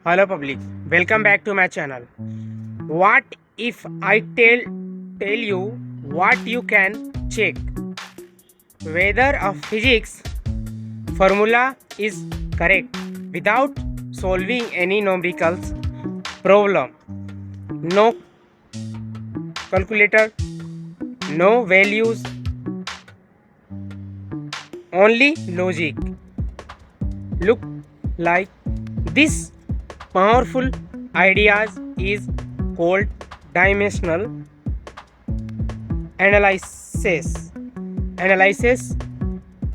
Hello public, welcome back to my channel. What if I tell you what you can check? Whether a physics formula is correct without solving any numerical problem. No calculator, no values, only logic. Look like this powerful ideas is called dimensional analysis.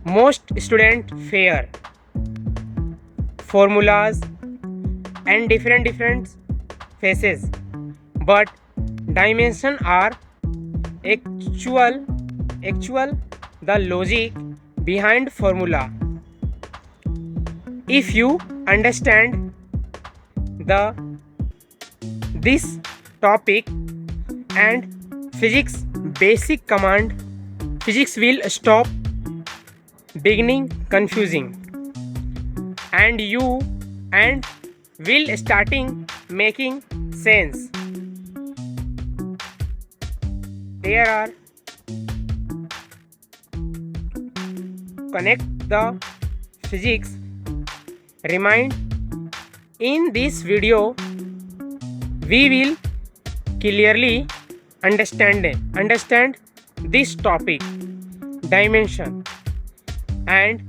Most students fear formulas and different faces, but dimension are actual the logic behind formula. If you understand the this topic and physics basic command, physics will stop beginning confusing and you and will starting making sense. There are connect the physics. Remind in this video we will clearly understand this topic, dimension and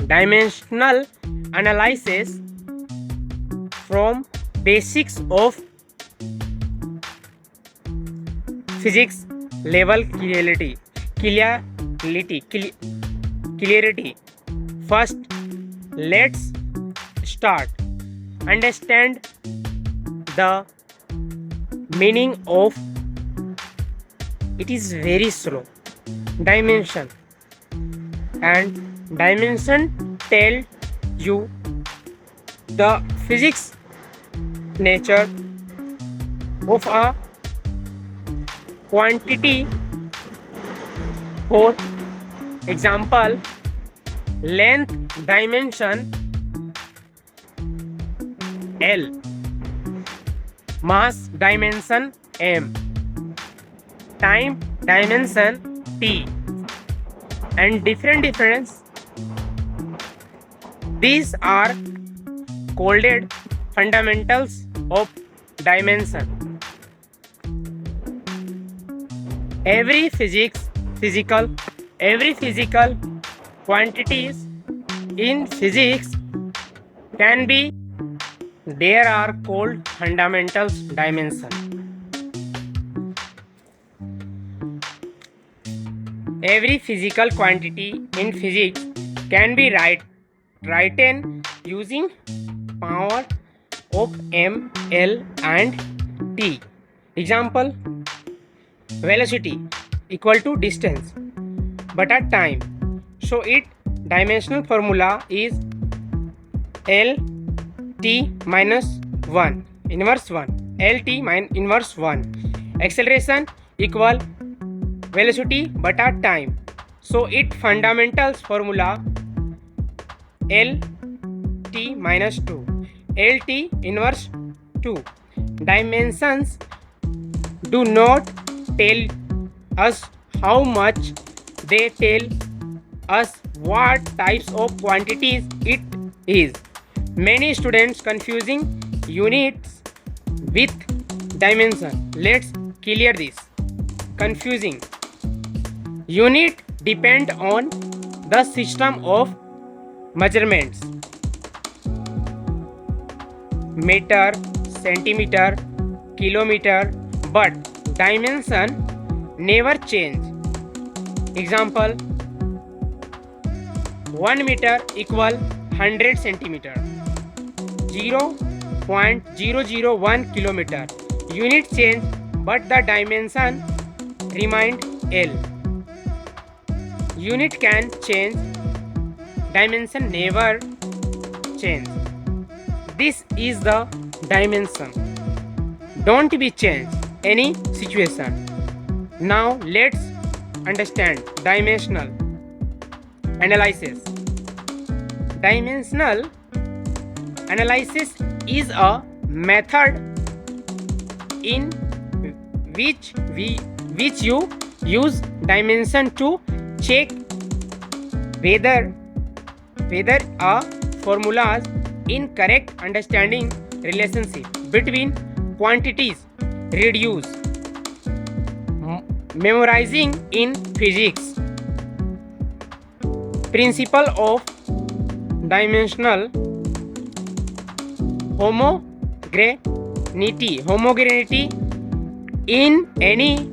dimensional analysis from basics of physics level clarity. First, let's start. Understand the meaning of it is very slow. Dimension and dimension tell you the physics nature of a quantity. For example, length dimension L, mass dimension m, time dimension t, and different. These are called fundamentals of dimension. Every physical quantities in physics can be there are called fundamentals dimension. Every physical quantity in physics can be written using power of m, l and t. Example, velocity equal to distance but at time. So its dimensional formula is L t minus 1 inverse 1 lt minus inverse 1. Acceleration equal velocity but at time. So its fundamentals formula L t minus 2 lt inverse 2. Dimensions do not tell us how much, they tell us what types of quantities it is. Many students confusing units with dimension. Let's clear this confusing. Unit depend on the system of measurements, meter, centimeter, kilometer, but dimension never change. Example, 1 meter equal 100 centimeter, 0.001 kilometer. Unit change but the dimension remained L. Unit can change, dimension never change. This is the dimension. Don't be changed any situation. Now let's understand dimensional analysis. Dimensional Analysis is a method in which you use dimension to check whether a formulas in correct understanding relationship between quantities. Reduce memorizing in physics. Principle of dimensional homogeneity in any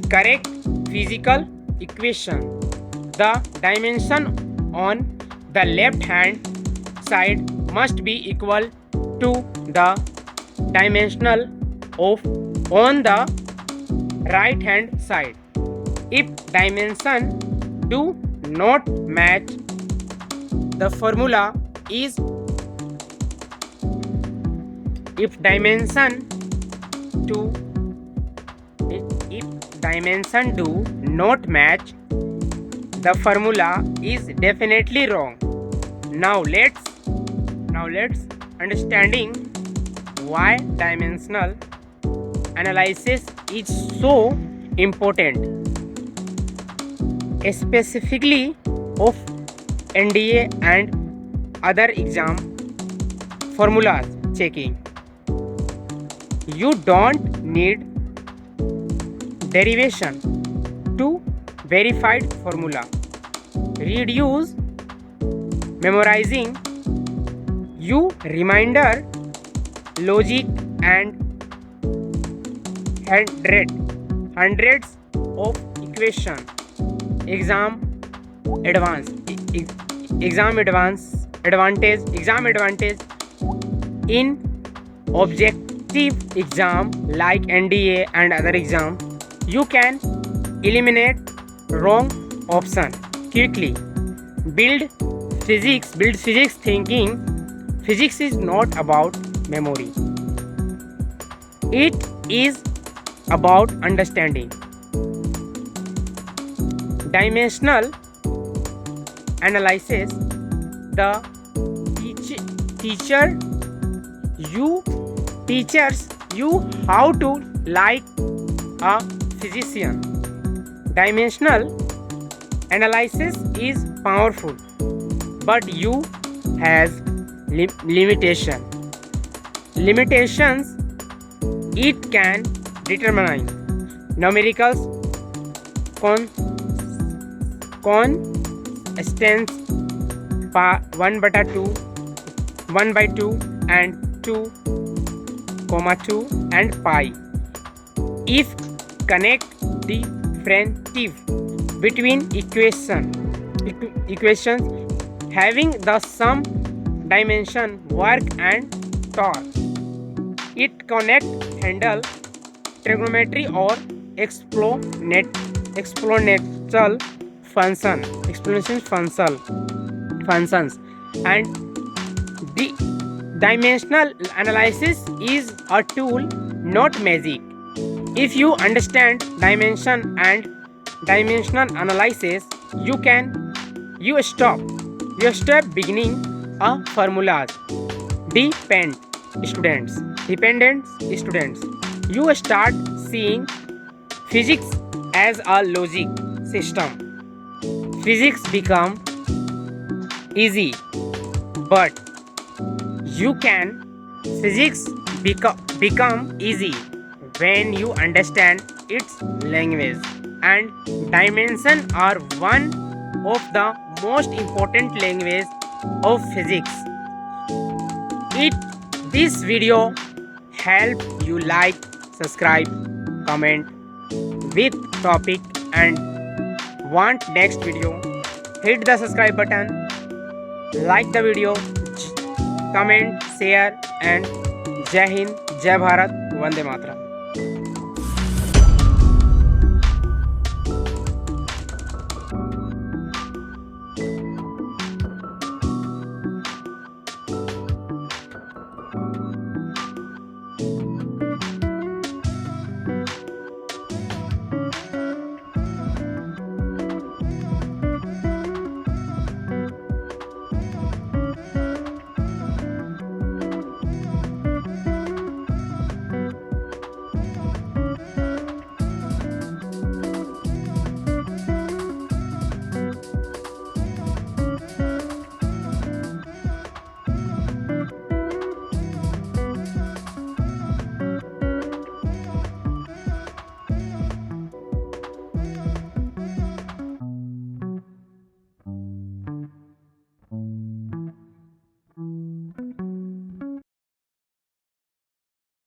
correct physical equation. The dimension on the left hand side must be equal to the dimensional of on the right hand side. If dimension do not match, the formula is if dimension do not match, the formula is definitely wrong. Now let's understanding why dimensional analysis is so important, specifically of NDA and other exam formulas checking. You don't need derivation to verified formula. Reduce memorizing. You reminder logic and hundreds of equation. Exam advantage in objective exam like NDA and other exam. You can eliminate wrong option quickly. Build physics thinking. Physics is not about memory. It is about understanding. Dimensional analysis. The teachers you how to like a physician. Dimensional analysis is powerful, but you has limitations. It can determine numericals, constants, 1/2, 1/2 and 2, and pi. If connect differentiative between equations having the sum dimension work and torque. It connect handle trigonometry or exponential functions, and the dimensional analysis is a tool, not magic. If you understand dimension and dimensional analysis, you stop beginning a formulas. Dependent students, you start seeing physics as a logic system. Physics become easy, but physics become easy when you understand its language, and dimension are one of the most important language of physics. This video help you like, subscribe, comment with topic and want next video. Hit the subscribe button, like the video, comment, share and Jai Hind, Jai Bharat, Vande Mataram.